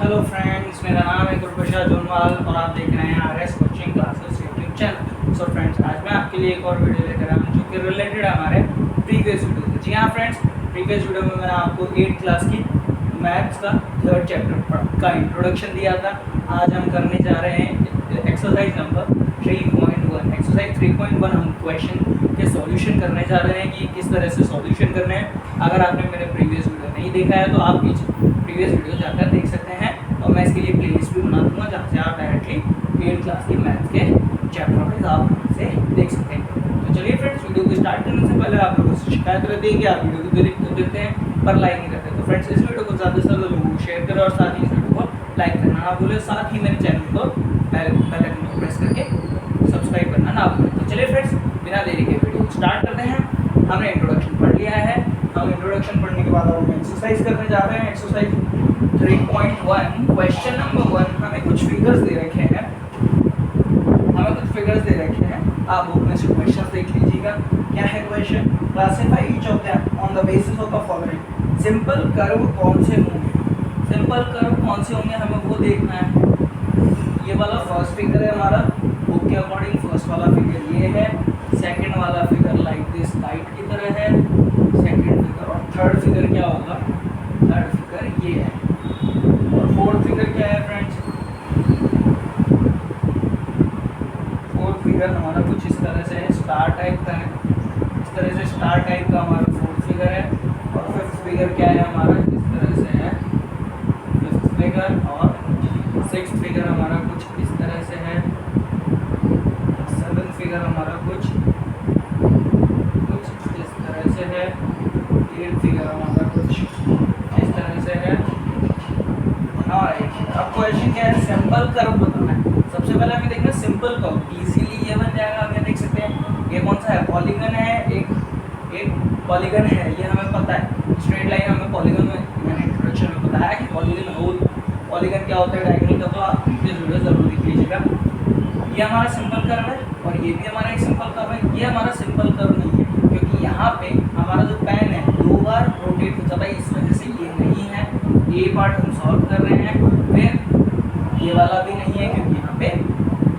Hello friends, मेरा नाम है गुरप्रसाद जोनवाल और आप देख रहे हैं RS coaching classes YouTube channel. So friends, आज मैं आपके लिए एक और वीडियो लेकर आया हूं जो कि रिलेटेड है हमारे प्रीवियस वीडियो से। जी हाँ फ्रेंड्स, प्रीवियस वीडियो में मैंने आपको 8th क्लास की मैथ्स का 3rd चैप्टर का इंट्रोडक्शन दिया था। आज हम करने जा रहे हैं एक्सरसाइज नंबर 3.1। एक्सरसाइज 3.1 हम क्वेश्चन के सॉल्यूशन करने जा रहे हैं कि किस तरह से सॉल्यूशन करने हैं। अगर आपने मेरे प्रीवियस वीडियो नहीं देखा है तो आप प्रीवियस वीडियो जाकर देख सकते हैं और मैं इसके लिए प्लेलिस्ट भी बना दूंगा जहाँ से आप डायरेक्टली 8th क्लास की मैथ्स के चैप्टर में आप से देख सकते हैं। तो चलिए फ्रेंड्स, वीडियो को स्टार्ट करने से पहले आप लोगों से शिकायत रहती है कि आप वीडियो को क्लिक कर देते हैं पर लाइक नहीं करते। तो फ्रेंड्स, इस वीडियो को ज़्यादा से ज़्यादा लोगों को शेयर करें और साथ ही इस वीडियो को लाइक करना ना भूलें। साथ ही मेरे चैनल को बेल आइकन को प्रेस करके सब्सक्राइब करना ना भूलें। तो चलिए फ्रेंड्स, बिना देरी के वीडियो को स्टार्ट करते हैं। हमने इंट्रोडक्शन पढ़ लिया है। हम इंट्रोडक्शन पढ़ने के बाद हम एक्सरसाइज करने जा रहे हैं। Exercise 3.1 question number 1। हमें कुछ फिगर्स दे रखे हैं। आप बुक में से क्वेश्चन देख लीजिएगा। क्या है question? Classify each of them on the basis of the following. Simple curve कौन से होंगे? सिंपल कर्व कौन से होंगे हमें वो देखना है। ये वाला फर्स्ट फिगर है हमारा, बुक के अकॉर्डिंग फर्स्ट वाला फिगर ये है। सेकंड वाला फिगर लाइक दिस लाइट की तरह है, सेकंड फिगर। और थर्ड फिगर क्या होगा? थर्ड फिगर ये है। और फोर्थ फिगर क्या है फ्रेंड्स? फोर्थ फिगर हमारा कुछ इस तरह से है, स्टार टाइप का है। इस तरह से स्टार टाइप का हमारा फोर्थ फिगर है। और फिफ्थ फिगर क्या है हमारा? इस तरह से है फिफ्थ फिगर। और सिक्स्थ फिगर हमारा कुछ इस तरह से है। सेवंथ फिगर हमारा कुछ इस तरह से है। एट्थ फिगर हमारा कुछ इस तरह से है। अब क्वेश्चन क्या है? सिंपल कर्व बताना है। सबसे पहले हमें देखना सिंपल कर्व। इजीली ये बन जाएगा। हमें देख सकते हैं ये कौन सा है? पॉलीगन है। एक पॉलीगन है, ये हमें पता है। स्ट्रेट लाइन हमें पॉलीगन में मैंने इंट्रोडक्शन में बताया कि पॉलीगन होल पॉलीगन क्या होता है डायगोनल का, तो आप प्लीज वीडियो जरूर देख लीजिएगा। ये हमारा सिंपल कर्व है और ये भी हमारा एक सिंपल कर्व है। ये हमारा सिंपल कर्व नहीं है क्योंकि यहाँ पे हमारा जो पेन है 2 बार रोटेट हो जाता है, इस वजह से ये नहीं है। ये पार्ट हम सॉल्व कर रहे हैं। फिर ये वाला भी नहीं है क्योंकि यहाँ पे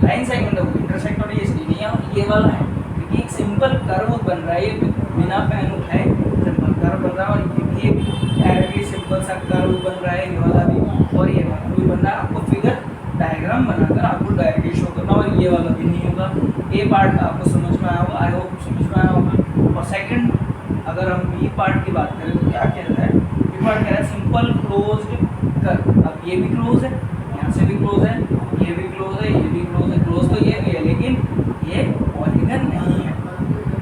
लाइन सेगमेंट इंटरसेक्ट और ये इसलिए नहीं है। और ये वाला है क्योंकि एक सिंपल कर्व बन रहा है, ये बिना पेन उठाए सिंपल कर्व बन रहा है। और ये भी एक डायरेक्टली सिंपल सा कर्व बन रहा है, ये वाला भी और ये वाला भी बन रहा है। आपको फिगर डायग्राम बनाकर आपको डायरेक्टली शो करना। और ये वाला भी नहीं होगा। ये पार्ट आपको समझ में आया होगा, आई होप समझ में आया होगा। और सेकंड, अगर हम बी पार्ट की बात करें तो क्या कह रहा है? बी पार्ट कह रहा है सिंपल क्लोज्ड कर्व। अब ये भी क्लोज है, यहाँ से भी क्लोज है, ये भी क्लोज है, ये भी क्लोज है। क्लोज तो ये भी है लेकिन ये पॉलीगन नहीं है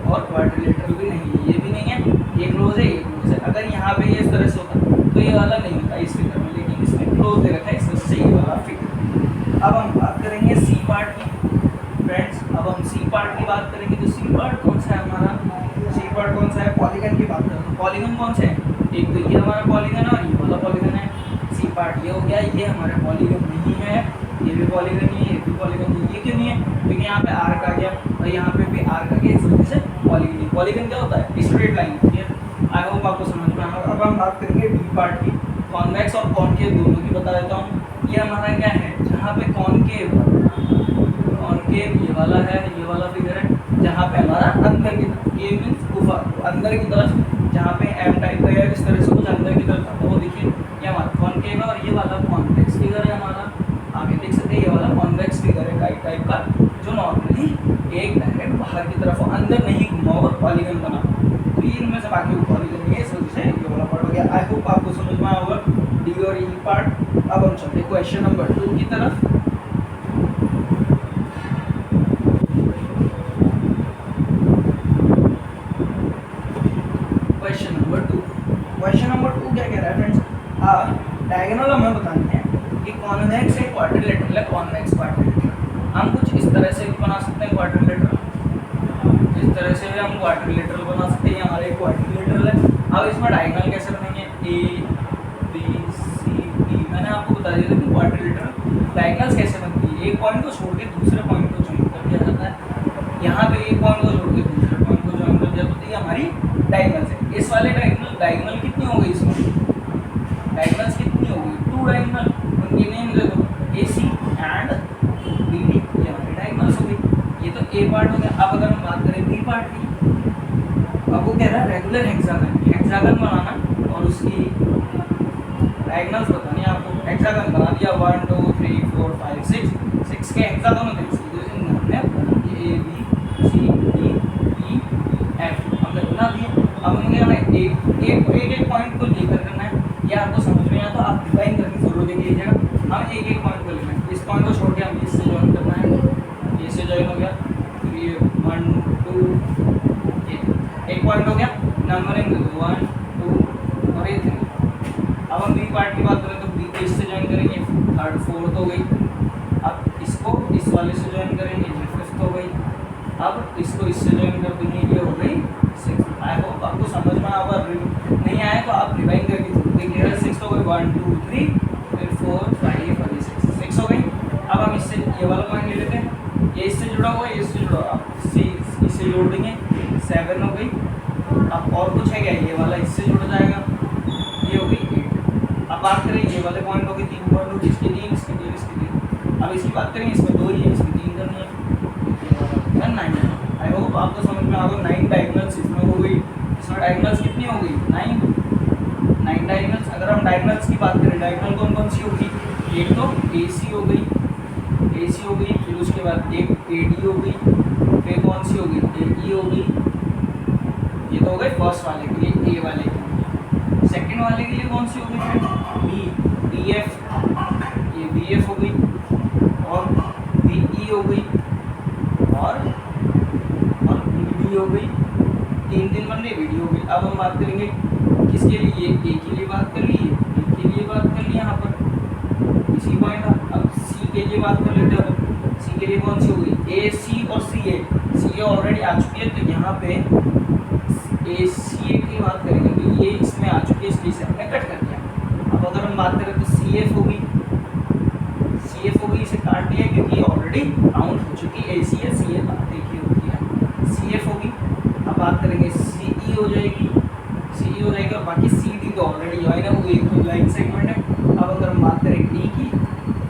और क्वाड्रिलेटरल भी नहीं है। ये भी नहीं है, ये क्लोज है, ये क्लोज है। अगर यहाँ पे ये इस तरह से होता तो ये वाला नहीं होता इस फिगर में, लेकिन इसमें क्लोज दे रखा है, इस वजह से ये वाला फिगर। अब हम बात करेंगे सी पार्ट की फ्रेंड्स। अब हम सी पार्ट की बात करेंगे तो सी पार्ट कौन सा है हमारा? सी पार्ट कौन सा है? पॉलीगन की बात करें तो पॉलीगन कौन से है? एक तो ये हमारा पॉलीगन है और ये वाला पॉलीगन है। सी पार्ट ये हो गया, ये हमारा पॉलीगन नहीं है, ये भी पॉलीगन नहीं है, ये भी पॉलीगन नहीं है। ये क्यों नहीं है? क्योंकि यहाँ पे आर्क आ गया और यहाँ पे भी आर्क आ गया, इस वजह से पॉलीगन नहीं। पॉलीगन क्या होता है? स्ट्रेट लाइन होती है। आई होप आपको समझ में आया। अब हम बात करेंगे डी पार्ट की। कॉन्वेक्स और कॉनकेव दोनों की बता देता हूँ। ये हमारा क्या है? जहाँ पे कॉनकेव ये वाला है, ये वाला फिगर है जहाँ पे हमारा अंदर की तरफ, ये मीन्स गुफा अंदर की तरफ, जहाँ पे एम टाइप का है, इस तरह से कुछ अंदर की तरफ आता है, वो देखिए ये हमारा कॉनकेव है। और ये वाला कॉन्वेक्स फिगर है हमारा। आगे देख सकते हैं ये वाला कॉन्वेक्स फिगर है काइट टाइप का, जो नॉर्मली एक डायरेक्ट बाहर की तरफ अंदर नहीं घुमा और पॉलीगन बना। तो ये इनमें से बाकी पॉलीगन नहीं है, इस वजह से ये वाला पार्ट हो गया। आई होप आपको समझ में आया होगा डी और ई पार्ट। अब हम चलते हैं क्वेश्चन नंबर 2 की तरफ। क्वेश्चन नंबर 2 क्या कह रहा है फ्रेंड्स? डायगोनल हमें बतानी है कि कॉन्वेक्स है क्वाड्रिलेटरल है। कॉन्वेक्स क्वाड्रिलेटरल हम कुछ इस तरह से भी बना सकते हैं क्वाड्रिलेटरल, इस तरह से भी हम क्वाड्रिलेटरल बना सकते हैं। हमारे क्वाड्रिलेटरल है। अब इसमें डायगोनल कैसे बनेंगे? A B C D. मैंने आपको बता दिया था कि क्वाड्रिलेटरल डायगोनल्स कैसे बनती है। एक पॉइंट को छोड़ के दूसरे पॉइंट को ज्वाइन कर दिया जाता है। यहाँ पे एक पॉइंट को छोड़ के दूसरे पॉइंट को ज्वाइन कर दिया जाता है। ये हमारी डायगोनल्स है। इस वाले डायगोनल कितनी हो गई? इसमें डायगोनल्स कितनी हो गई? 2 डायगोनल। हेक्सागन बनाना और उसकी डायगोनल्स बतानी है आपको। हेक्सागन बना दिया 1 2 3 4 5 6 के हेक्सागन होते हैं, हमने A B C D E F हमने बना दिए। अब हमें हमें एक पॉइंट को लेकर करना है, या आपको समझ में आया तो आप डिफाइन करके फोटो देख लीजिएगा। हम एक पॉइंट को लेना है, इस पॉइंट को छोड़ के हमें इससे ज्वाइन करना है, ये से ज्वाइन हो गया, फिर ये 1 2 एक पॉइंट हो गया, नंबरिंग 1 2 और ये 3। अब हम बी पार्ट की बात करें तो बी को इससे ज्वाइन करेंगे, थर्ड फोर्थ हो गई। अब इसको इस वाले से ज्वाइन करेंगे, ये फिफ्थ हो गई। अब इसको इससे ज्वाइन कर देंगे, ये हो गई सिक्स। आई होप आपको समझ में आया। नहीं आए तो आप रिवाइंड करके देखिएगा। 6 हो गई, 1 2 3 फिर 4 5 और 6 हो गई। अब हम इससे ये वाला पॉइंट ले लेते हैं, ये इससे जुड़ा हुआ है, ये इससे जुड़ा हुआ, आप इससे जोड़ देंगे, 7 हो गई। अब और कुछ है क्या, ये वाला इससे जुड़ जाएगा, ये हो गई 8। अब बात करें ये वाले पॉइंट हो गए 3 पॉइंट हो गए, इसके 3 इसके 3 इसके 3। अब इसकी बात करें, इसमें 2 ही है, इसकी 3 करनी है, 9। आई होप आपको समझ में आ गया। 9 डायगोनल्स इसमें हो गई। इसमें डायगोनल्स कितनी हो गई, 9 डायगोनल्स। अगर हम डायगोनल्स की बात करें, डायगोनल कौन कौन सी होगी, एक तो AC हो गई, फिर उसके बाद एक AD हो गई, फिर कौन सी हो गई, AE हो गई। ये तो हो गए फर्स्ट वाले के लिए, A वाले के लिए। सेकंड वाले के लिए कौन सी हो गई, BF, ये BF हो गई, और BE हो गई, और BD हो गई। 3 बन रही, BD हो गई। अब हम बात करेंगे किसके लिए, A के लिए बात कर ली, B के लिए बात कर ली यहाँ पर इसी पॉइंट। अब C के लिए बात कर लेते हैं। C के लिए कौन सी हो गई, AC और CA ऑलरेडी आ चुकी है, तो यहाँ पे ACA की बात करेंगे तो ये इसमें आ चुकी है, इसलिए से हमने कट कर दिया। अब अगर हम बात करें तो CF हो गई, इसे काट दिया क्योंकि ऑलरेडी काउंट हो चुकी है। ACA CA बात एक ही होती है, CF होगी। अब बात करेंगे CE हो जाएगी, और बाकी CD तो ऑलरेडी ज्वाइन है, वो एक लाइन सेगमेंट है। अब अगर हम बात करें D की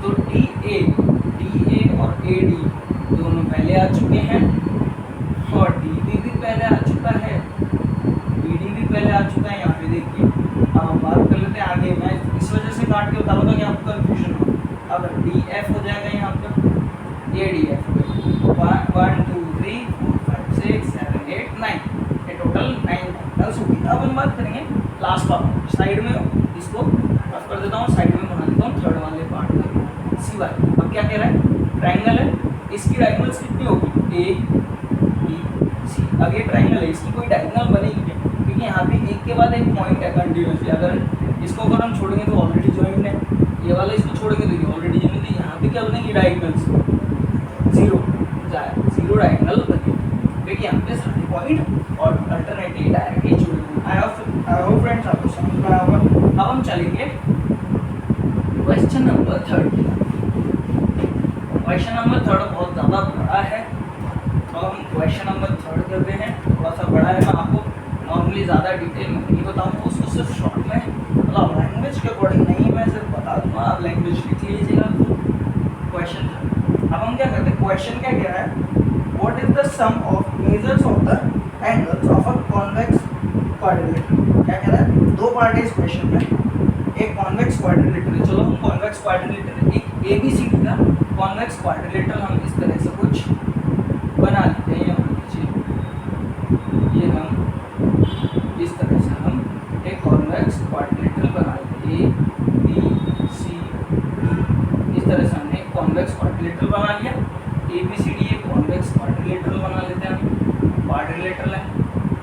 तो DA और AD दोनों पहले आ चुके हैं, और DB भी पहले आ चुका है, BD भी पहले आ चुका है। यहाँ पे देखिए, अब हम बात कर लेते हैं आगे। मैं इस वजह से काट के बता रहा था कि आपको कन्फ्यूजन हो। अब DF हो जाएगा यहाँ पर, ADF 1 2 3 4 5 6 7 8 9, ये टोटल 9 डायगोनल्स होगी। अब हम बात करेंगे लास्ट पार्ट, साइड में इसको रफ कर देता हूँ, साइड में बना देता हूँ थर्ड वाले पार्ट में, C वाले। अब क्या कह रहा है, ट्राइंगल है, इसकी डायगोनल्स कितनी होगी, A B C। अब ये ट्राइंगल है, इसकी कोई डायगोनल बनेगी क्या, क्योंकि यहाँ पे एक के बाद एक पॉइंट है कंटिन्यूसली। अगर इसको अगर हम छोड़ेंगे तो ऑलरेडी ज्वाइंट है, ये वाला इसको छोड़ेंगे तो ये ऑलरेडी ज्वाइंट है। यहाँ पे क्या बनेगी, डायगोनल्स 0 डायगोनल बनेगी, क्योंकि यहाँ पे सारे पॉइंट और अल्टरनेटली डायरेक्टली जुड़े हुए। आई होप फ्रेंड्स आपको समझ में आया होगा। अब हम चलेंगे क्वेश्चन नंबर 3। क्वेश्चन नंबर 3 बहुत ज़्यादा बड़ा है, तो हम क्वेश्चन नंबर 3 करते हैं। थोड़ा सा बड़ा है, मैं आपको नॉर्मली ज़्यादा डिटेल में नहीं बताऊँगा, उसको सिर्फ शॉर्ट में, मतलब लैंग्वेज के अकॉर्डिंग नहीं, मैं सिर्फ बता दूँगा, आप लैंग्वेज लिख लीजिएगा। क्वेश्चन अब हम क्या करते हैं, क्वेश्चन क्या कह रहा है, what is the sum of measures of the angles of a convex quadrilateral. क्या कह रहा है, 2 पार्ट है इस क्वेश्चन में, एक कॉन्वेक्स क्वाड्रिलेटरल है। चलो हम कॉन्वेक्स क्वाड्रिलेटरल, एक ABCD का कॉन्वेक्स क्वाड्रिलेटरल हम इस तरह से कुछ बना लेते हैं। ये हम इस तरह से हम एक कॉन्वेक्स क्वाड्रिलेटरल बना लेते हैं, ABCD। इस तरह से हमने एक कॉन्वेक्स क्वाड्रिलेटरल बना लिया। ABCD एक कॉन्वेक्स क्वाड्रिलेटरल बना लेते हैं, क्वाड्रिलेटरल है।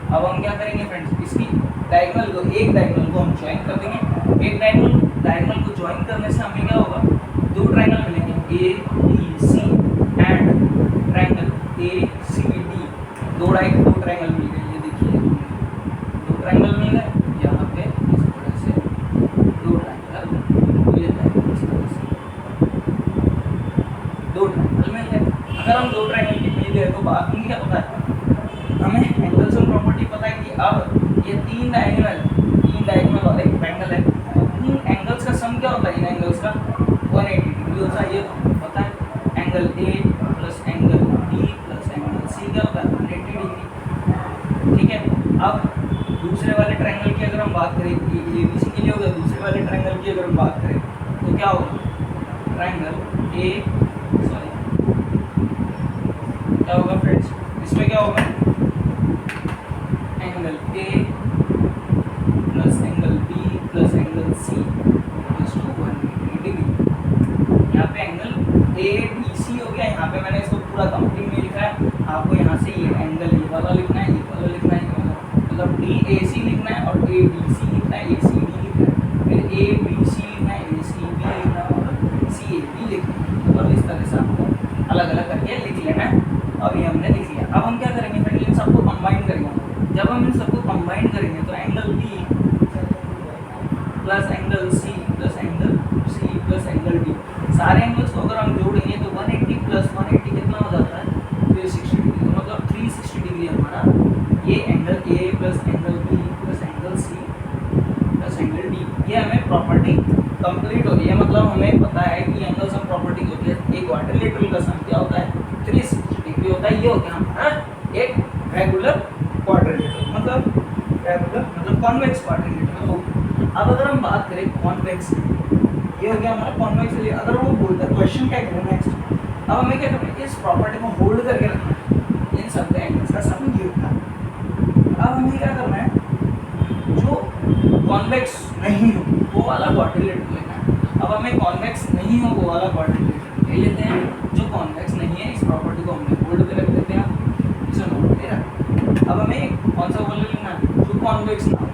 अब हम क्या करेंगे फ्रेंड्स, इसकी डायगोनल को, एक डायगोनल को हम ज्वाइन कर देंगे। एक डायगोनल को ज्वाइन करने से हमें क्या होगा, 2 ट्रायंगल मिलेंगे, ABC and triangle ACD। 2 triangle मिल गए, ये देखिए 2 ट्रायंगल मिल गए। यहाँ पे इस तरह से 2 ट्रायंगल मिल गए, इस तरह से 2 ट्रायंगल मिल गए। अगर हम 2 ट्रायंगल मिल गए तो बाद में क्या पता है, हमें एंगल्स और प्रॉपर्टी पता है कि अब ये 3 डायगोनल वाला एक ट्रायंगल है, तो 3 एंगल्स का सम क्या होता है, इन एंगल्स का 180 डिग्री होता है। ये तो हमें पता है, angle A plus angle B plus angle C क्या होता है, 180 डिग्री। ठीक है, अब दूसरे वाले ट्रायंगल की अगर हम अगर हम बात करें तो क्या होगा, ट्रायंगल ए सॉरी क्या होगा फ्रेंड्स, इसमें क्या होगा, angle A plus angle B plus angle C equals to 180 degree. यहाँ पे एंगल ए डी सी हो गया, यहाँ पे मैंने इसको पूरा काउंटिंग में लिखा है, आपको यहाँ से ये एंगल ये वाला लिखना है, ये वाला लिखना है, ये वाला मतलब डी ए सी लिखना है और ए डी सी लिखना है, ए सी डी लिखना है, फिर ए बी सी लिखना है, ए सी बी लिखना है और सी ए बी लिखना है। और इस तरह से आपको अलग अलग करके लिख लेना है। अभी हमने लिख लिया, अब हम क्या करेंगे फ्रेंड्स, इन सबको कंबाइन करेंगे। जब हम इन सबको कंबाइन करेंगे तो angle B plus angle C plus angle C plus angle D, सारे एंगल्स को अगर हम जोड़ेंगे तो 180 प्लस 180 कितना हो जाता है, 360 डिग्री। मतलब 360 डिग्री हमारा ये angle A plus angle B plus angle C plus angle D, ये हमें प्रॉपर्टी कंप्लीट हो रही है। मतलब हमें पता है कि एंगल सम प्रॉपर्टी होती है, एक क्वाड्रिलेटरल का सम क्या होता है, 360 डिग्री होता है। ये हो गया हमारा एक रेगुलर क्वाड्रिलेटरल, मतलब रेगुलर मतलब कॉन्वेक्स क्वाड्रिलेटरल हो। अब अगर हम बात करें कॉन्वेक्स, ये हो गया हमारा कॉन्वेक्स। अगर वो बोलता है क्वेश्चन क्या करें नेक्स्ट, अब हमें क्या करना है, इस प्रॉपर्टी को होल्ड करके रखना है, इन सब एंगल्स का सम ये होता है। अब हमें क्या करना है, जो कॉन्वेक्स नहीं हो वो वाला क्वाड्रिलेटरल लेना है। अब हमें कॉन्वेक्स नहीं हो वो वाला क्वाड्रिलेटरल ले लेते हैं, जो कॉन्वेक्स नहीं है इस प्रॉपर्टी को हमने होल्ड पे रख देते हैं, इसे नोट पे रख। अब हमें कौन सा वाला लिखना है, जो कॉन्वेक्स ना हो।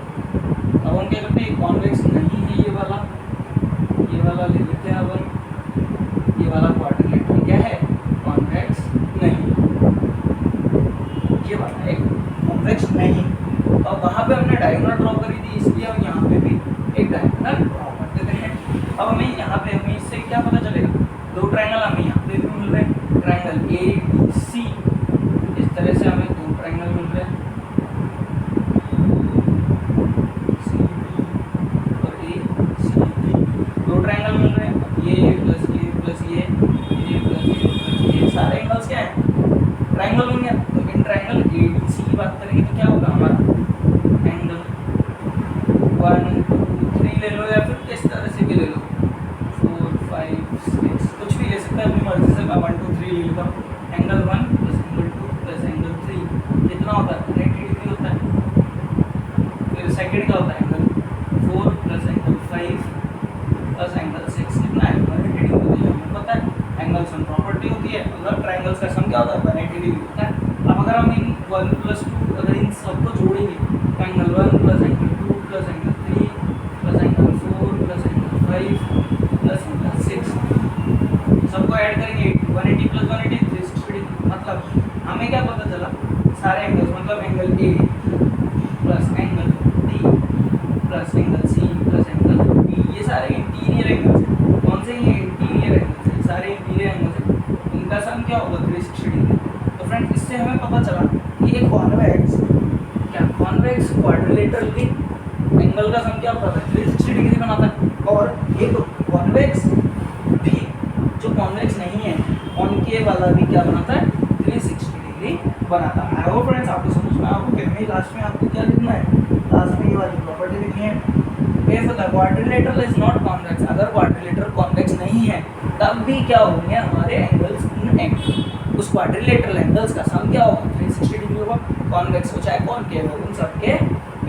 अब हम क्या करते हैं, कॉन्वेक्स नहीं है ये वाला ले लेते हैं। अब ये वाला क्वाड्रिलेटरल क्या है, कॉन्वेक्स नहीं, ये वाला एक कॉन्वेक्स नहीं। और वहाँ पे हमने डायगोनल ड्रॉ करी थी, इसलिए हम यहाँ पे भी एक डायगोनल ड्रॉ कर देते हैं। अब हमें यहाँ पे हमें इससे क्या पता चलेगा, दो ट्रायंगल हमें यहाँ पे भी मिल रहे हैं, ट्रायंगल ए बी सी, इस तरह से हमें दो ट्रायंगल मिल रहे हैं, ट्रायंगल मिल रहे हैं, ये प्लस ये प्लस ये प्लस ये सारे एंगल्स क्या हैं, ट्रायंगल बन गया। तो in triangle A D C की बात करेंगे तो क्या होगा हमारा, एंगल 1 2 3 ले लो या फिर इस तरह से भी ले लो, 4 5 6 कुछ भी ले सकते हैं अपनी मर्जी से। मैं 1 2 3 ले लेता हूँ। Angle 1 plus angle 2 plus angle 3 कितना होता है, 180 डिग्री होता है। फिर सेकेंड का होता है angle 4 plus angle 5 plus angle 6 कितना है, 180 डिग्री होती है। हमें पता है एंगल सम प्रॉपर्टी होती है, मतलब ट्रायंगल्स का सम क्या होता है, 180 डिग्री होता है। अब अगर हम इन 1 प्लस 2 अगर इन सबको जोड़ेंगे तो angle 1 plus angle 2 plus angle 3 plus angle 4 plus angle 5 plus angle 6 सबको ऐड करेंगे 180 प्लस 180 360 डिग्री। मतलब हमें क्या पता चला, सारे एंगल्स मतलब angle A plus angle D plus angle C plus angle B, ये सारे इंटीरियर एंगल्स हैं। कौन से, ये इंटीरियर एंगल्स हैं, सारे इंटीरियर एंगल्स हैं, इनका सम क्या होगा 360 डिग्री। तो फ्रेंड्स इससे हमें पता चला कि ये कॉन्वेक्स क्वाड्रिलेटरल भी एंगल का सम क्या होता है, 360 डिग्री बनाता है। और एक कॉन्वेक्स भी जो कॉन्वेक्स नहीं है, कॉनकेव वाला भी क्या बनाता है, 360 डिग्री बनाता है। आई होप फ्रेंड्स आपको समझ में, आपको कहने लास्ट में आपको क्या लिखना है, लास्ट में ये वाली प्रॉपर्टी लिखनी है, if the quadrilateral is not convex, अगर क्वाड्रिलेटरल कॉन्वेक्स नहीं है तब भी क्या होंगे हमारे एंगल्स इन एंगल, उस क्वाड्रिलेटरल एंगल्स का सम क्या होगा, 360 डिग्री होगा। कॉन्वेक्स हो चाहे कॉनकेव हो, उन सबके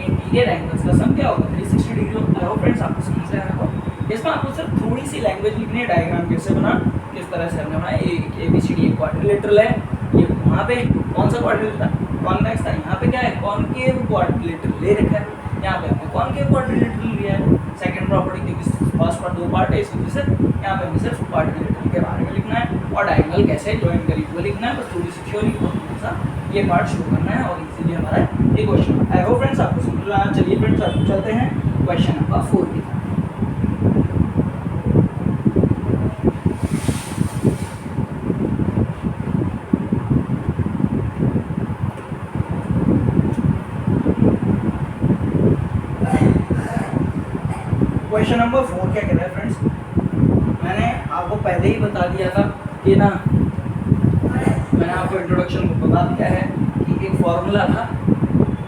इंटीरियर एंगल्स का सम क्या होगा, 360 डिग्री होगा। आई होप फ्रेंड्स आपको समझ में आया होगा। इसमें आपको सिर्फ थोड़ी सी लैंग्वेज लिखनी है, डायग्राम कैसे बना, किस तरह से हमने बनाया। ए बी सी डी एक क्वाड्रिलेटरल है, ये वहाँ पे कौन सा क्वाड्रिलेटरल था, कॉन्वेक्स था। यहाँ पे क्या है, कॉनकेव क्वाड्रिलेटरल ले रखा है, यहाँ पे हमने कॉनकेव क्वाड्रिलेटरल लिया है। सेकंड प्रॉपर्टी क्योंकि फर्स्ट पार्ट 2 पार्ट है, इस वजह से यहाँ पे हमें सिर्फ क्वाड्रिलेटरल के बारे में लिखना है और डायगोनल कैसे ज्वाइन करी वो लिखना है। बस थोड़ी सी थ्योरी को थोड़ा ये पार्ट शुरू करना है और इजीली हमारा ये क्वेश्चन। आई होप फ्रेंड्स आपको समझ में आया। चलिए फ्रेंड्स आप चलते हैं क्वेश्चन नंबर 4 की तरफ। क्वेश्चन नंबर 4 क्या कह रहा है फ्रेंड्स, मैंने आपको पहले ही बता दिया था कि ना, मैंने आपको इंट्रोडक्शन में बता दिया है कि एक फॉर्मूला था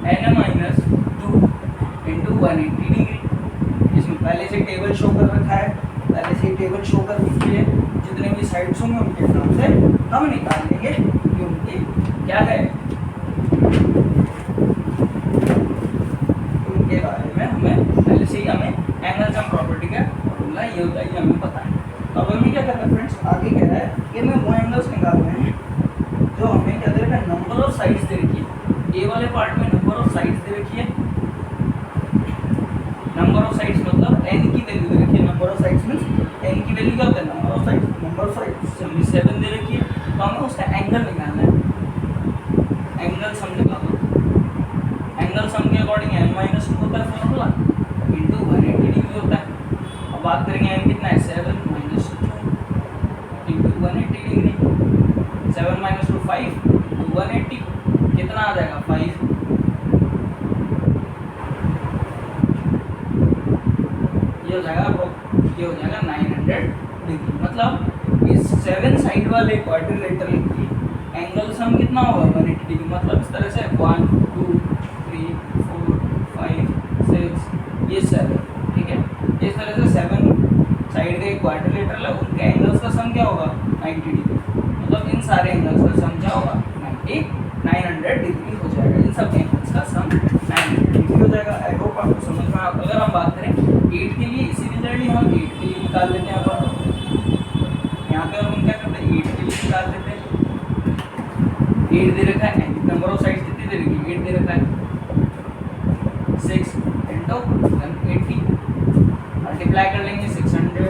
n - 2 × 180 डिग्री इसमें पहले से टेबल शो कर रखा है, पहले से टेबल शो कर रखी है, जितने भी साइड्स होंगे उनके हिसाब से हम निकाल लेंगे कि उनकी क्या है, उनके बारे में हमें पहले से ही हमें एंगल सम प्रॉपर्टी का फॉर्मूला ये होता है, ये हमें पता है। तो अब हमें क्या करना है फ्रेंड्स, आगे कह रहा है कि हमें वो एंगल्स निकालने हैं जो हमें क्या दे रखा है, नंबर ऑफ साइड्स दे रखी है। ए वाले पार्ट में नंबर ऑफ साइड्स दे रखी है, नंबर ऑफ साइड्स मतलब n की वैल्यू दे रखी है। Number of sides means n की वैल्यू क्या होता है, number of sides, number of sides 7 दे रखी है। तो हमें उसका एंगल निकालना है, एंगल सम निकालो। एंगल सम के अकॉर्डिंग n - 2 होता है फॉर्मूला, इनटू 180 डिग्री होता है। अब बात करेंगे n कितना है, 7 - 2 इनटू 180 डिग्री, 7 - 2 5 इनटू 180 कितना आ जाएगा, 5। ये हो जाएगा 900 डिग्री। मतलब इस 7 साइड वाले क्वाड्रिलेटरल की एंगल सम कितना होगा, 180 डिग्री। मतलब इस तरह से 1 2 3 4 5 6 ये 7, ठीक है। इस तरह से 7 साइड के क्वाड्रिलेटरल है, उनके एंगल्स का सम क्या होगा, 90 डिग्री। मतलब इन सारे एंगल्स का सम क्या होगा, 900 डिग्री हो जाएगा। इन सब एंगल्स का सम 900 डिग्री हो जाएगा। आई होप आपको समझ में। अगर हम बात करें 8 के लिए, इसी रिजल्ट हम 8 के लिए निकाल लेते हैं। अब यहाँ पे हम क्या करते हैं, 8 के लिए निकाल लेते हैं। 8 दे रखा है, नंबर ऑफ साइड्स कितनी दे रखी है, 8 दे रखा है, 6 इंटू 180 मल्टीप्लाई कर लेंगे 600,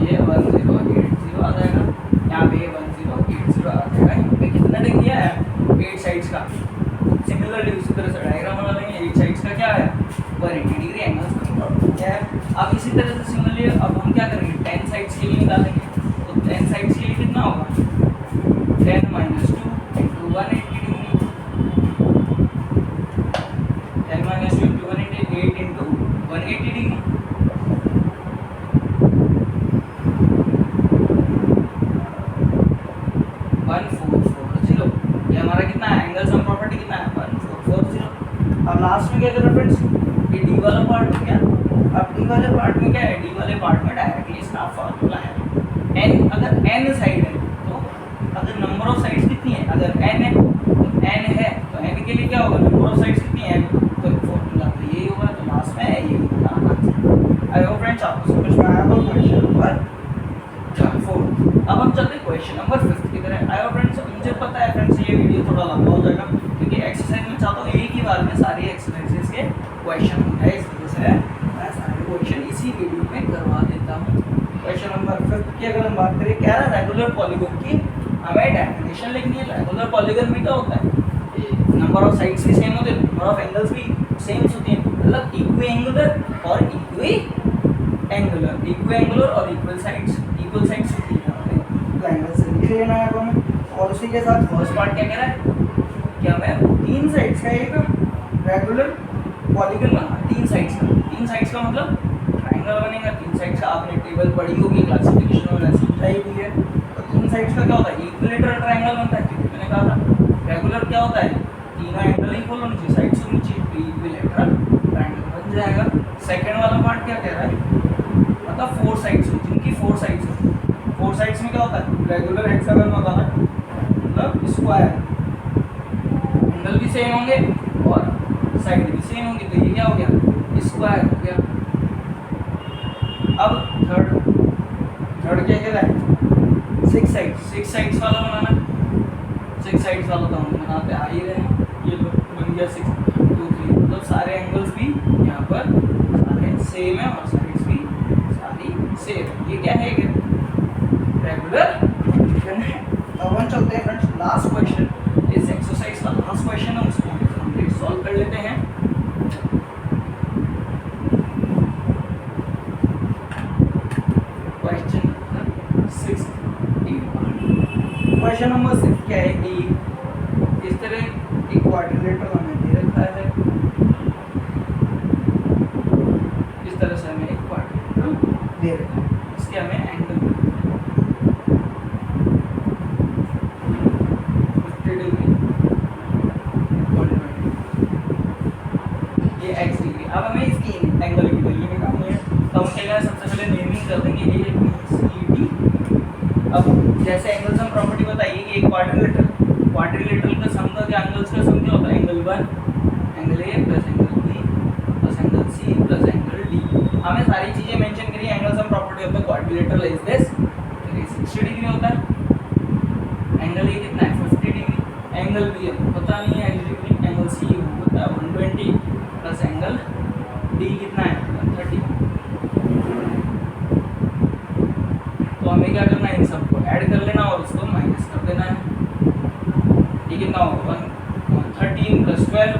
ये 1080 आ जाएगा। यहाँ पे 1080 आ जाएगा। यहाँ पे कितना डिग्री है, 8 साइड्स का। सिमिलरली उसी तरह से डायग्राम बना लेंगे, 8 साइड्स का क्या है, 180 डिग्री एंगल क्या है। अब इसी तरह से सिमिलरली अब हम क्या करेंगे, 10 साइड्स के लिए निकालेंगे। तो 10 साइड्स के लिए कितना होगा, 10 - 2 into 180 degree, 10 - 2 into 180, 8 into 180 degree. ये हमारा कितना है, एंगल सम प्रॉपर्टी कितना है, 1440। अब लास्ट में क्या करें फ्रेंड्स, ये डी वाला पार्ट हो गया। अब डी वाले पार्ट में क्या है, डी वाले पार्ट में डायरेक्टली इसका फॉर्मूला है n। अगर n साइड है तो अगर नंबर ऑफ साइड्स कितनी है, अगर n है तो n है तो n के लिए क्या होगा, नंबर ऑफ साइड्स कितनी है, तो फॉर्मूला तो यही होगा। तो लास्ट में यही होगा आंसर। आई होप फ्रेंड्स आपको समझ में आया होगा क्वेश्चन नंबर 4। अब हम चलते हैं क्वेश्चन नंबर 5 की तरह। आई होप फ्रेंड्स, मुझे पता है फ्रेंड्स ये वीडियो थोड़ा लंबा हो जाएगा क्योंकि एक्सरसाइज में चाहता हूँ एक ही बार में सारी एक्सरसाइजेस के क्वेश्चन हो जाए, इस वजह से मैं सारे क्वेश्चन इसी वीडियो में करवा देता हूँ। क्वेश्चन नंबर 5 की अगर हम बात करें, क्या है, रेगुलर पॉलीगन की हमें डेफिनेशन लिखनी है। रेगुलर पॉलीगन में क्या होता है, नंबर ऑफ साइड्स भी सेम होते हैं, नंबर ऑफ एंगल्स भी सेम होती हैं। मतलब इक्वी एंगुलर और इक्वी एंगुलर और इक्वल साइड्स होती है। एंगल से लिख लेना है हमें। और उसी के साथ फर्स्ट पार्ट क्या कह रहा है कि हमें 3 साइड्स का एक रेगुलर पॉलीगन बनाना है। 3 साइड्स का मतलब ट्रायंगल बनेगा। 3 साइड्स का आपने टेबल पढ़ी होगी, क्लासिफिकेशन में समझाई हुई है। तो 3 साइड्स का क्या होता है, इक्विलेटरल ट्रायंगल बनता है। क्योंकि मैंने कहा था रेगुलर क्या होता है, तीनों एंगल इक्वल होने चाहिए, साइड्स होनी चाहिए, तो इक्विलेटरल ट्रायंगल बन जाएगा। सेकंड वाला पार्ट क्या कह रहा है, मतलब 4 साइड्स हो, जिनकी 4 साइड्स हो। 4 साइड्स में क्या होता है, रेगुलर हेक्सागन होता है, मतलब स्क्वायर, एंगल भी सेम होंगे और साइड भी सेम होंगी। तो ये क्या हो गया, स्क्वायर हो गया। अब थर्ड क्या कह रहा है, 6 साइड्स वाला बनाना है। 6 साइड्स वाला तो हम बनाते आ ही रहे हैं। ये लो बन गया 6 2 3, मतलब सारे एंगल्स भी यहाँ पर सारे सेम है और साइड्स भी सारी सेम। ये क्या है, रेगुलर पॉलीगन है। अब हम चलते हैं फ्रेंड्स लास्ट क्वेश्चन, इस एक्सरसाइज का लास्ट क्वेश्चन है, उसको हम कंप्लीट सॉल्व कर लेते हैं। क्वेश्चन नंबर 6 क्या है कि इस तरह एक क्वाड्रिलेटरल हमें दे रखा है। इस तरह से हमें एक क्वाड्रिलेटरल दे रखा है, इसके हमें एंगल 50 डिग्री, ये x डिग्री। अब हमें इसकी अब जैसे एंगल सम प्रॉपर्टी बताइए कि एक क्वाड्रिलेटरल का सम का क्या, एंगल्स का सम क्या होता है, angle 1 angle A plus angle B plus angle C plus angle D. हमें सारी चीजें मेंशन करी। Angle sum property of the quadrilateral is this, 60 degree होता है, एंगल ए कितना है 50 डिग्री, एंगल बी पता नहीं है डिग्री, एंगल सी होता है 120 प्लस एंगल डी कितना है 130। तो हमें क्या करना है, इन सबको ऐड कर लेना और उसको माइनस कर देना है। ये कितना होगा 13 प्लस 12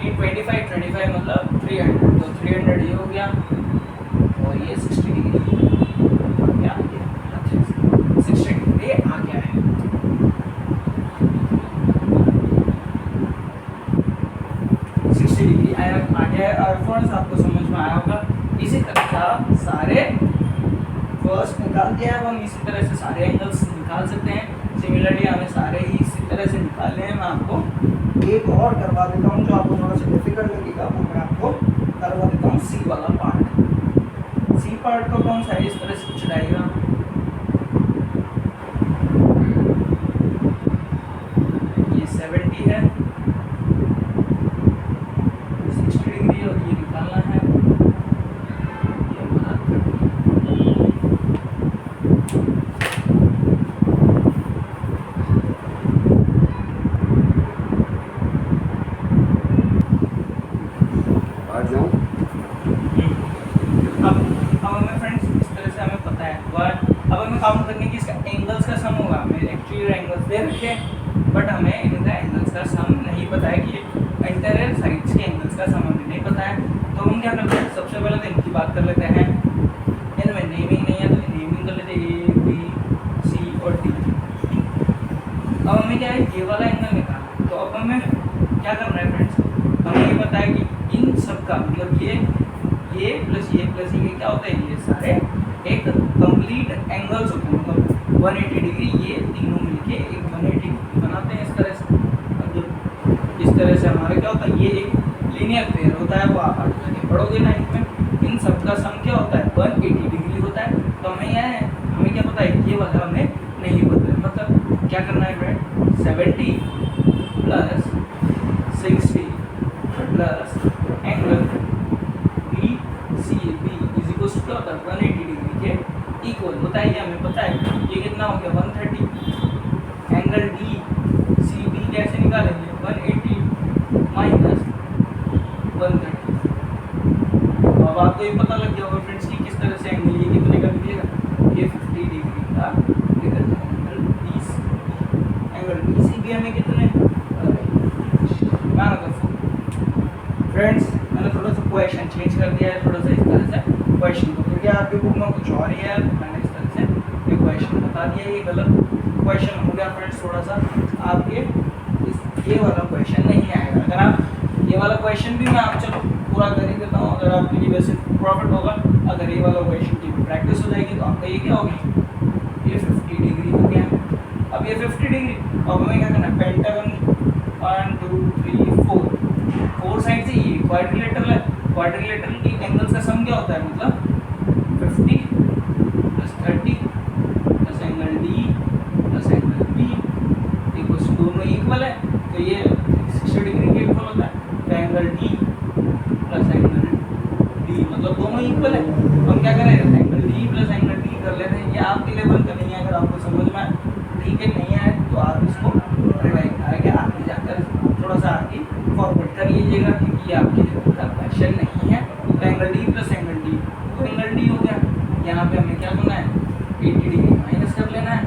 15 25 मतलब 300, तो 300 ये हो गया और ये 60 डिग्री क्या आ गया, 60 डिग्री आ गया है। आ गया है और फ्रेंड्स आपको समझ में आया होगा। इसी तरह से आप सारे फर्स्ट निकाल के अब हम इसी तरह से सारे एंगल्स निकाल सकते हैं। सिमिलरली हमें सारे ही इसी तरह से निकालने हैं। मैं आपको एक और करवा देता हूँ जो आपको थोड़ा सा डिफिकल्ट लगेगा, वो मैं आपको करवा देता हूँ सी वाला पार्ट। सी पार्ट का कौन सा है, इस तरह से कुछ डायग्राम, ये 70 है, 60 डिग्री और ये निकालना है, ये हमारा 8 जाऊँ। अब हमें फ्रेंड्स इस तरह से हमें पता है। अब हमें काउंट करने की इसका एंगल्स का सम होगा। हमें एक्चुअली एंगल्स दे रखे हैं बट हमें इनका एंगल्स का सम नहीं पता है कि इंटीरियर साइड्स के एंगल्स का सम हमें नहीं पता है। तो हम क्या करते हैं, सबसे पहले तो इनकी बात कर लेते हैं। इनमें नेमिंग नहीं है तो नेमिंग कर लेते हैं ए बी सी और डी। अब हमें क्या है, ये वाला एंगल निकालना। तो अब हमें क्या करना है फ्रेंड्स, हमें ये पता है कि इन सब का मतलब ये प्लस ये क्या होता है, ये सारे एक कंप्लीट एंगल्स होते हैं, मतलब 180 डिग्री ये तीनों मिलके एक 180 डिग्री बनाते हैं। इस तरह से इस तरह से हमारा क्या होता है, ये एक लीनियर पेयर होता है, वो आप आगे पढ़ोगे ना इसमें। इन सब का सम क्या होता है 180 डिग्री होता है। तो हमें यह है, हमें क्या पता है, ये वाला हमें नहीं पता है। मतलब क्या करना है friend, 70 plus 60 plus angle B C B is equal to क्या होता है 180 डिग्री के इक्वल होता है। ये हमें पता है। ये कितना हो गया 130। एंगल डी सी बी कैसे निकालेंगे, 180 माइनस 130। अब आपको ये पता लग गया होगा फ्रेंड्स कि किस तरह से एंगल ये कितने का निकलेगा, ये 50 डिग्री का निकल जाएगा। एंगल डी सी बी हमें कितने फ्रेंड्स, मैंने थोड़ा सा क्वेश्चन चेंज कर दिया है, थोड़ा सा इस तरह से क्वेश्चन को, क्योंकि आपके बुक में कुछ और ही है, मैंने इस तरह से ये क्वेश्चन बता दिया। ये गलत क्वेश्चन हो गया फ्रेंड्स। थोड़ा सा आपके ये वाला क्वेश्चन नहीं आएगा। अगर आप ये वाला क्वेश्चन भी मैं आप चलो पूरा कर ही देता हूँ, अगर आपके लिए वैसे प्रॉफिट होगा। अगर ये वाला क्वेश्चन की प्रैक्टिस हो जाएगी तो आपका ये क्या होगा, ये 50 डिग्री हो गया। अब ये 50 डिग्री, अब हमें क्या करना है, पेंटागन 1 2 3 4 साइड से ये क्वाड्रिलेटरल है। क्वाड्रिलेटरल की एंगल्स का सम क्या होता है, मतलब 50 plus 30 plus angle D plus angle B equals दोनों इक्वल है, तो ये 60 डिग्री के इक्वल होता है। तो angle D plus angle D मतलब दोनों इक्वल है। तो हम क्या करेंगे, angle D plus angle D कर लेते हैं। ये आपके लेवल का नहीं है, अगर आपको समझ में ठीक है नहीं आए तो आप इसको रिवाइज करके आगे जाकर थोड़ा सा आगे फॉरवर्ड कर लीजिएगा, क्योंकि ये आपके लेवल का क्वेश्चन नहीं है। तो angle D plus angle D, तो एंगल डी हो गया। यहाँ पे हमें क्या करना है, 80 डिग्री माइनस कर लेना है।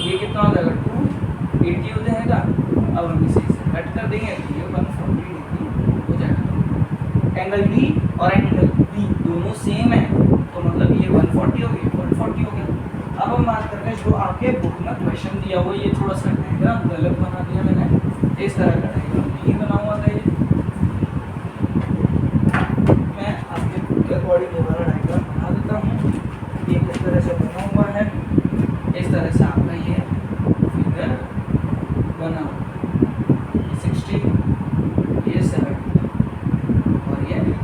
ये कितना हो जाएगा 280 हो जाएगा। अब हम इसे कट कर देंगे तो ये 140 डिग्री हो जाएगा। एंगल डी और एंगल बी दोनों सेम है, तो मतलब ये 140 हो गया, 140 हो गया। अब हम बात करते हैं जो आपके बुक में क्वेश्चन दिया हुआ, ये थोड़ा सा डायग्राम गलत बना दिया मैंने, इस तरह का डायग्राम नहीं बना हुआ था। ये मैं आपके बुक के अकॉर्डिंग ये वाला डायग्राम बना देता हूँ। ये किस तरह से बना हुआ है, इस तरह से आपका ये फिगर बना हुआ, 60 ये 70 और ये 30।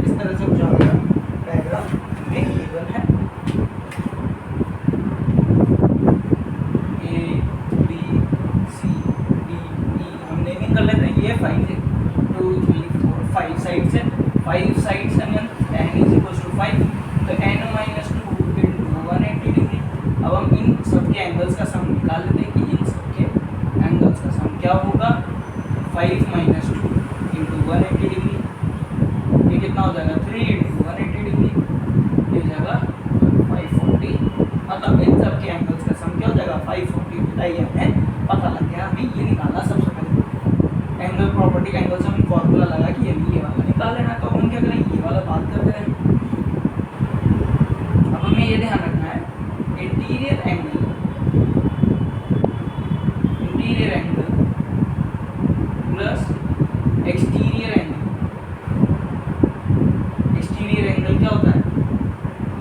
इस तरह से जो डायग्राम में गिवन है।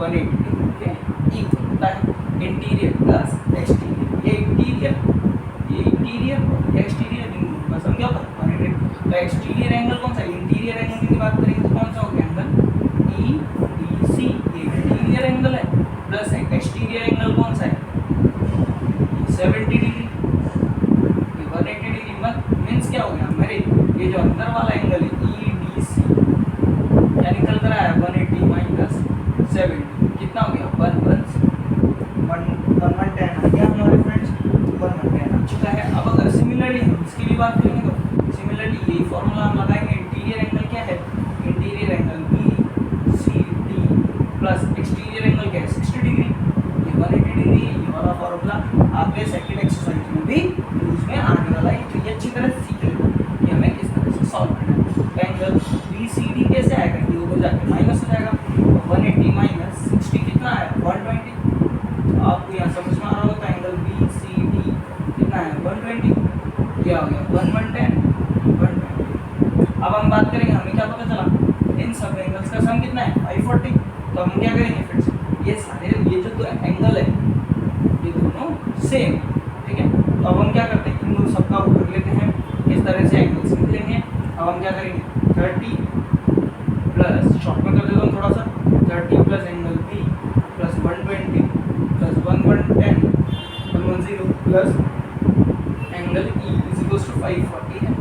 180 डिग्री के इक्वल होता है। इंटीरियर प्लस एक्सटीरियर, ये इंटीरियर और एक्सटीरियर बस हम क्या पता 180। तो एक्सटीरियर एंगल कौन सा है? इंटीरियर एंगल की बात करेंगे तो कौन सा हो गया एंगल EDC, ये इंटीरियर एंगल है, प्लस एक्सटीरियर एंगल कौन सा है 70 डिग्री, 180 डिग्री मीन्स क्या हो गया हमारे ये जो अंदर वाला एंगल है EDC क्या निकल कर आया 180 माइनस 70 कितना हो गया 110 आ गया हमारे फ्रेंड्स, 110 आ चुका है। अब अगर सिमिलरली हम इसकी भी बात करेंगे तो सिमिलरली यही फॉर्मूला हम लगाएंगे। इंटीरियर एंगल क्या है? Interior angle BCD plus exterior angle क्या है 60 डिग्री, ये 180 डिग्री है। ये वाला फॉर्मूला आपके सेकंड एक्सरसाइज में भी यूज में आने वाला है, तो ये अच्छी तरह से सीख लेना कि हमें किस तरह से सॉल्व करना है। एंगल BCD कैसे आएगा? ये ऊपर जाके माइनस हो जाएगा, 180 माइनस 60 कितना है 120। आपको यहाँ समझ में आ रहा होता है एंगल BCD कितना है 120, क्या हो गया 110। अब हम बात करेंगे हमें क्या पता चला इन सब एंगल्स का सम कितना है 540। तो हम क्या करेंगे फ्रेंड्स ये सारे ये जो दो एंगल है ये दोनों सेम, ठीक है। तो अब हम क्या करते हैं इन दोनों सबका वो कर लेते हैं, इस तरह से एंगल्स निकलेंगे। अब हम क्या करेंगे 30 प्लस शॉर्ट में कर देता हूँ थोड़ा सा, 30 plus angle B plus 120 plus 110 plus angle E is equals to 540 है,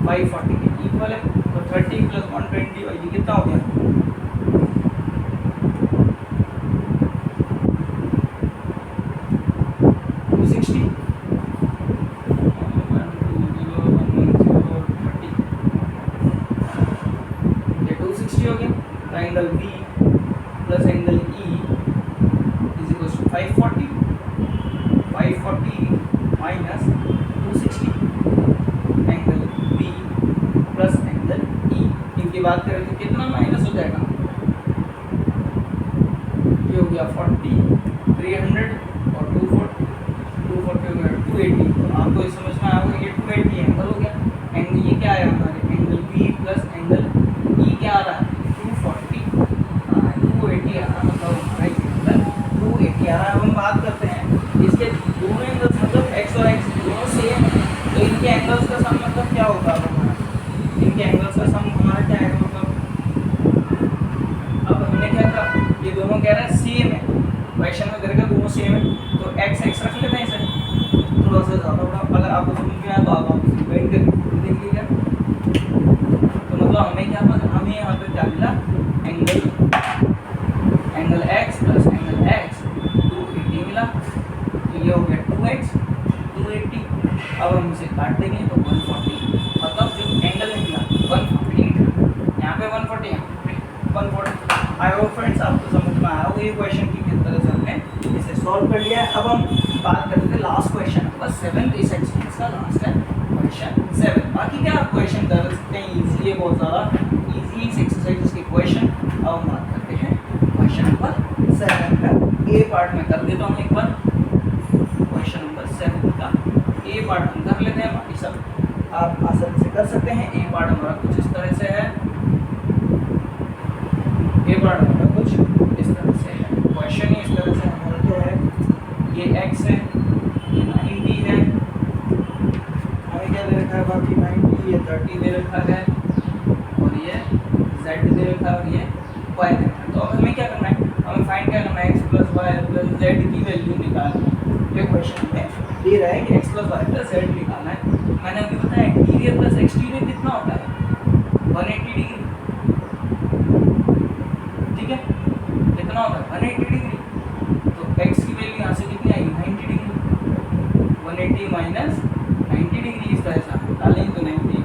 540 के इक्वल है। तो 30 प्लस 120 ये कितना हो गया 260, ये 260 हो गया। तो angle B plus angle E is equals to 540 minus 260 angle B plus angle E। इनकी बात करें तो कितना माइनस हो जाएगा, ये हो गया 40, 300 और 240 हो गया 280। तो आपको इस समझ में आ गया ये 280 एंगल हो गया। एंगल ये क्या आया हमारे angle B plus angle E क्या आ रहा है 240 280 आ रहा है, मतलब हमारा एंगल 280 आ रहा है। अब हम बात करते हैं इसके दोनों एंगल्स मतलब x और x दोनों सेम है, तो इनके एंगल्स का सम मतलब क्या होगा हमारा, इनके एंगल्स का सम हमारा क्या आएगा मतलब। अब हमने क्या कहा ये दोनों कह रहा है सेम है, क्वेश्चन में करेगा दोनों सेम है तो x रख लेते हैं इसे थोड़ा सा ज़्यादा बड़ा। अगर आपको समझ में आया तो आप डिवाइड करके देख लीजिए। तो मतलब हमें क्या पता, हमें यहाँ पे क्या मिला angle x plus angle x 280 मिला, तो ये हो गया 2x 280। अब हम इसे काट देंगे तो 140, मतलब जो एंगल निकला 140, यहाँ पे 140 यहाँ पे 140। आई होप फ्रेंड्स आपको समझ में आया होगा ये क्वेश्चन की किस तरह से हमने इसे सॉल्व कर लिया है। अब हम बात करते थे लास्ट क्वेश्चन नंबर 7, इस एक्सरसाइज का लास्ट है क्वेश्चन 7। बाकी क्या आप क्वेश्चन कर सकते हैं इजीली, है बहुत ज़्यादा इजी इस एक्सरसाइज के क्वेश्चन। अब हम बात करते हैं क्वेश्चन नंबर 7 का ए पार्ट में कर देता हूँ एक बार। क्वेश्चन नंबर 7 का ए पार्ट हम कर लेते हैं, बाकी सब आप आसानी से कर सकते हैं। ए पार्ट हमारा कुछ इस तरह से है, ए पार्ट हमारा कुछ इस तरह से है, क्वेश्चन ही इस तरह से हमारा जो है ये x है, ये 90 है, हमें क्या दे रखा है बाकी 90, ये 30 दे रखा है और ये z दे रखा है और ये y दे रखा है। तो अब हमें क्या करना है, हमें फाइंड क्या करना है x plus Y plus Z की वैल्यू निकालनी है। ये क्वेश्चन में दे रहा है कि x plus Y plus Z निकालना है। मैंने अभी बताया इंटीरियर प्लस एक्सटीरियर कितना होता है 180 डिग्री, ठीक है कितना होता है 180 डिग्री। तो x की वैल्यू यहाँ से कितनी आएगी 90 डिग्री, 180 माइनस 90 डिग्री इस तरह से आप डालेंगे तो 90,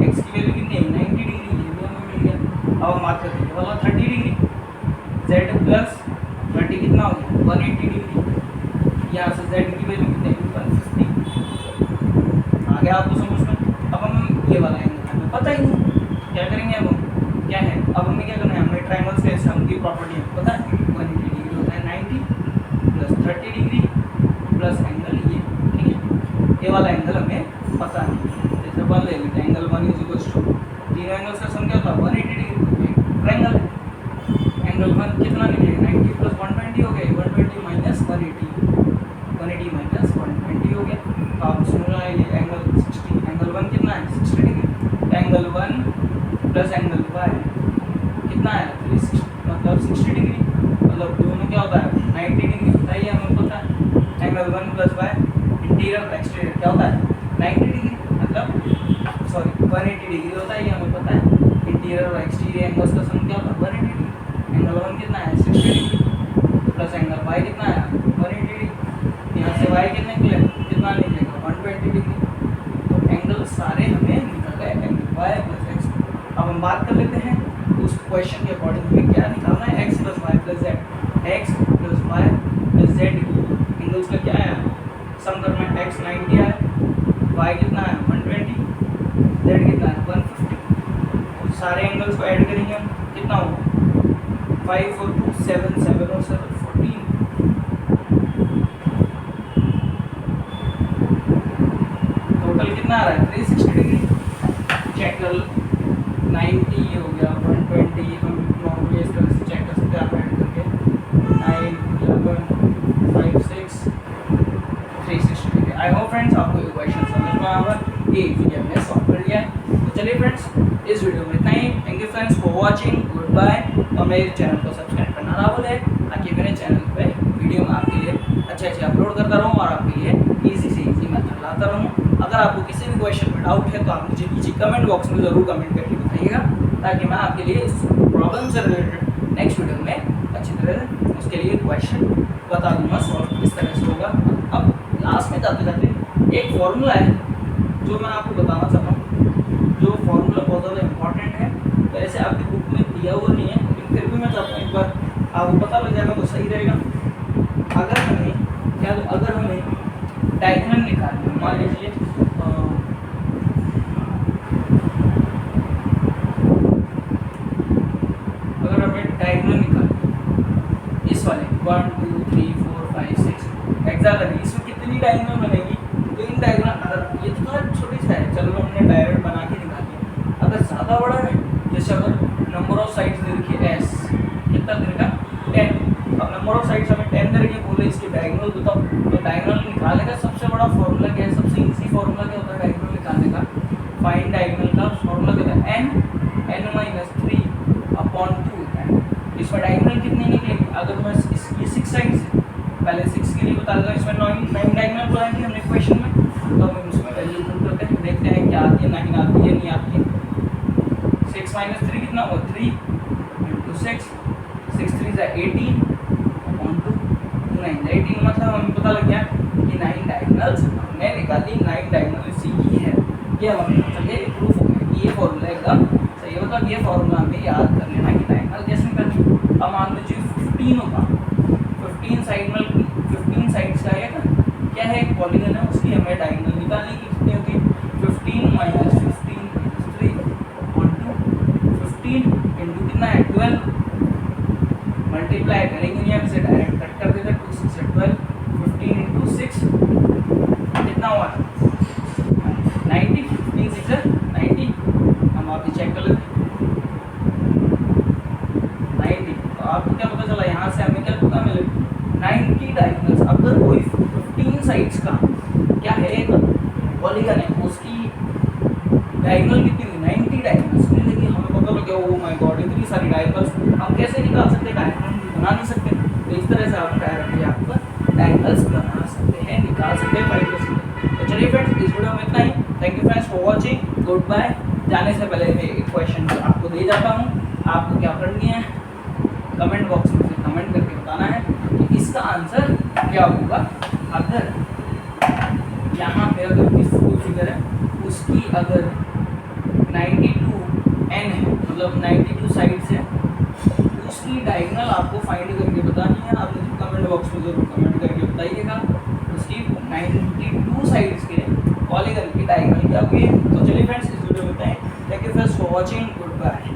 x की वैल्यू कितनी है 90 डिग्री, ये भी हमें मिल गया। अब हम बात करते हैं वाला 30 डिग्री, z प्लस 30 कितना हो गया 180 डिग्री, यहाँ से z की वैल्यू कितनी है 150। आ गया आपको समझ में। अब हम ये वाला एंगल हमें पता ही नहीं क्या करेंगे, अब हम क्या है, अब हमें क्या करना है, हमें ट्रायंगल्स के सम की प्रॉपर्टी है पता है 180 डिग्री होता है 90 प्लस 30 डिग्री प्लस एंगल ये, ठीक है ये वाला एंगल हमें पता नहीं। जैसे 1 ले लेते हैं, एंगल 1 इज इक्वल्स टू तीनों एंगल्स का सम क्या होता है 180 डिग्री, ट्रायंगल एंगल 1 कितना निकलेगा 90 प्लस 120 हो गया 120 माइनस 180 माइनस 120 हो गया। तो आप सुन रहे हैं ये एंगल 60 एंगल 1 कितना है 60 degree. Angle 1 plus angle y कितना है 360 मतलब 60 डिग्री मतलब दोनों क्या होता है 90 डिग्री होता है ये हमें पता है। Angle 1 plus y interior exterior क्या होता है 90 डिग्री मतलब सॉरी 180 डिग्री होता है ये हमें पता है। इंटीरियर और एक्सटीरियर एंगल्स का सम क्या होता है 180 डिग्री। एंगल 1 कितना है 60 डिग्री प्लस एंगल y कितना है 180 डिग्री। यहाँ से y कितना निकलेगा 120 डिग्री। तो एंगल सारे हमें निकल गए एंगल y प्लस x। अब हम बात कर लेते हैं उस क्वेश्चन के अकॉर्डिंग हमें क्या निकालना है x plus y plus z angles का क्या है सम करना है। x 90 है y कितना है 120 z कितना है 150। सारे एंगल्स को ऐड करेंगे हम कितना होगा 5 और 2 7 7 और 7 14। टोटल कितना आ रहा है 360 डिग्री। चेक कर 90 हो गया 120 हम नॉर्मली इस तरह से चेक कर सकते हैं आप ऐड करके 9 11 5 6 360 डिग्री। आई होप फ्रेंड्स आपको ये क्वेश्चन समझ में आया होगा। ये वीडियो हमने सॉल्व कर लिया है। तो चलिए फ्रेंड्स इस वीडियो में इतना ही। Thank you friends for watching good bye. और मेरे चैनल को सब्सक्राइब करना ना भूलें ताकि मेरे चैनल पे वीडियो में आपके लिए अच्छे अपलोड करता रहूँ और आपके लिए ईजी से ईजी मेथड लाता रहूँ। अगर आपको किसी भी क्वेश्चन में डाउट है तो आप मुझे नीचे कमेंट बॉक्स में ज़रूर कमेंट करके बताइएगा ताकि मैं आपके लिए इस प्रॉब्लम से रिलेटेड नेक्स्ट वीडियो में अच्छी तरह से उसके लिए क्वेश्चन बता दूंगा सॉल्व किस तरह से होगा। अब लास्ट में जाते जाते एक फॉर्मूला है जो मैं आपको बताना चाहता हूँ। जो फॉर्मूला बहुत ज़्यादा इम्पॉर्टेंट है। तो ऐसे आपकी बुक में दिया हुआ नहीं है लेकिन फिर भी मैं चाहता हूँ एक बार आपको पता लग जाएगा तो सही रहेगा। अगर हमें डायगोनल निकालना है मान लीजिए अगर हमें डायगोनल निकालना इस वाले 1 2 3 4 5 6 एग्जैक्टली इसमें कितनी डायगोनल बनेगी। तो इन डायगोनल अगर ये तो थोड़ा छोटी सा है चलो हमने डायरेक्ट बना के निकाल लिया। अगर ज़्यादा बड़ा है जैसे अगर नंबर ऑफ साइड्स दे रखी है s कितना दे रखा 10। अब नंबर ऑफ साइड्स हमें 10 दे रखी है बोले इसके डायगोनल बताओ। तो डायगोनल निकालने का सबसे बड़ा फॉर्मूला क्या है सबसे इजी फॉर्मूला क्या होता है डायगोनल निकालने का। फाइंड डायगोनल का फॉर्मूला क्या होता है n - 3 अपॉन 2। इसमें डायगोनल कितनी निकलेगी अगर मैं ये 6 साइड्स है पहले 6 के लिए बता दूंगा। इसमें 9 डायगोनल बनाएंगे हमने क्वेश्चन में तो हम उसमें वैल्यू पुट करते हैं देखते हैं क्या आती है 9 आती है नहीं आती है। 6 - 3 कितना हुआ 3 × 6 6 3 = 18 अपॉन 2 9 18 मतलब हमें पता लग गया कि 9 डायगोनल्स हमने निकाली 9 डायगोनल इसी की है। ये हमें चलिए प्रूफ हो गया कि ये फॉर्मूला एकदम सही होगा। ये फॉर्मूला हमें याद कर लेना कि डायगोनल कैसे निकालनी। अब मान लीजिए 15 होगा 15 साइड्स का है क्या है एक पॉलीगन है उसकी हमें डायगोनल निकालने की कितनी होगी 15 - 3 अपॉन 2 15 इंटू कितना है 12 मल्टीप्लाई करेंगे नहीं हम इसे डायरेक्ट कट कर देते 2 6 12 15 इंटू 6 कितना हुआ 90 15 6 90। हम आप चेक कर लेते 90। तो आपको क्या पता चला यहाँ से हमें क्या पता मिले 90 डायगोनल्स। अगर कोई 15 साइड्स का क्या है एक पॉलीगन है उसकी डायगोनल कितनी हुई 90 डायगोनल्स मिलेगी। हमें पता लग गया ओ माय गॉड इतनी सारी डायगोनल्स हम कैसे निकाल सकते हैं डायगोनल बना नहीं सकते। तो इस तरह से आप डायरेक्टली आपका डायगोनल्स बना सकते हैं निकाल सकते हैं फाइंड कर सकते हैं। तो चलिए फ्रेंड्स इस वीडियो में इतना ही। Thank you friends for watching good bye. जाने से पहले मैं एक क्वेश्चन आपको दे जाता हूँ आपको क्या करनी है कमेंट बॉक्स में कमेंट करके बताना है कि इसका आंसर क्या होगा। अगर यहाँ पे अगर इस फुल फिगर है उसकी अगर 92 n है मतलब 92 साइड्स है उसकी डायगोनल आपको फाइंड करके बतानी है। आप मुझे कमेंट बॉक्स में जरूर कमेंट करके बताइएगा उसकी 92 साइड्स के पॉलीगन की डायगोनल क्या होगी। तो चलिए फ्रेंड्स इस वीडियो में बताएं। Thank you friends for watching good bye.